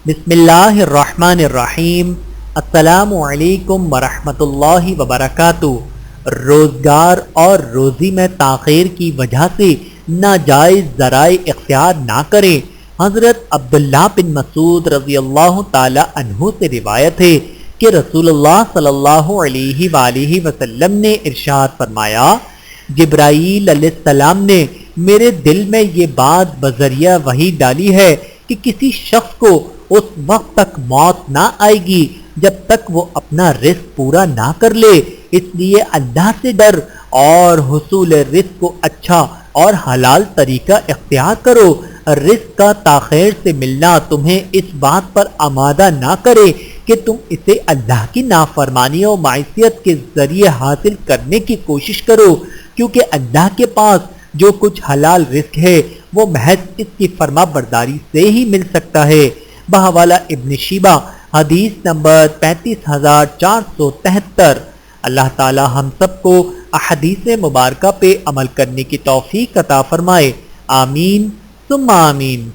بسم اللہ الرحمن الرحیم۔ السلام علیکم ورحمۃ اللہ وبرکاتہ۔ روزگار اور روزی میں تاخیر کی وجہ سے ناجائز ذرائع اختیار نہ کریں۔ حضرت عبداللہ بن مسعود رضی اللہ تعالی عنہ سے روایت ہے کہ رسول اللہ صلی اللہ علیہ وآلہ وسلم نے ارشاد فرمایا، جبرائیل علیہ السلام نے میرے دل میں یہ بات بذریعہ وحی ڈالی ہے کہ کسی شخص کو اس وقت تک موت نہ آئے گی جب تک وہ اپنا رزق پورا نہ کر لے، اس لیے اللہ سے ڈر اور حصول رزق کو اچھا اور حلال طریقہ اختیار کرو۔ رزق کا تاخیر سے ملنا تمہیں اس بات پر آمادہ نہ کرے کہ تم اسے اللہ کی نافرمانی اور معصیت کے ذریعے حاصل کرنے کی کوشش کرو، کیونکہ اللہ کے پاس جو کچھ حلال رزق ہے وہ محض اس کی فرما برداری سے ہی مل سکتا ہے۔ بحوالہ ابن شیبہ، حدیث نمبر 35473۔ اللہ تعالی ہم سب کو احادیث مبارکہ پہ عمل کرنے کی توفیق عطا فرمائے، آمین ثم آمین۔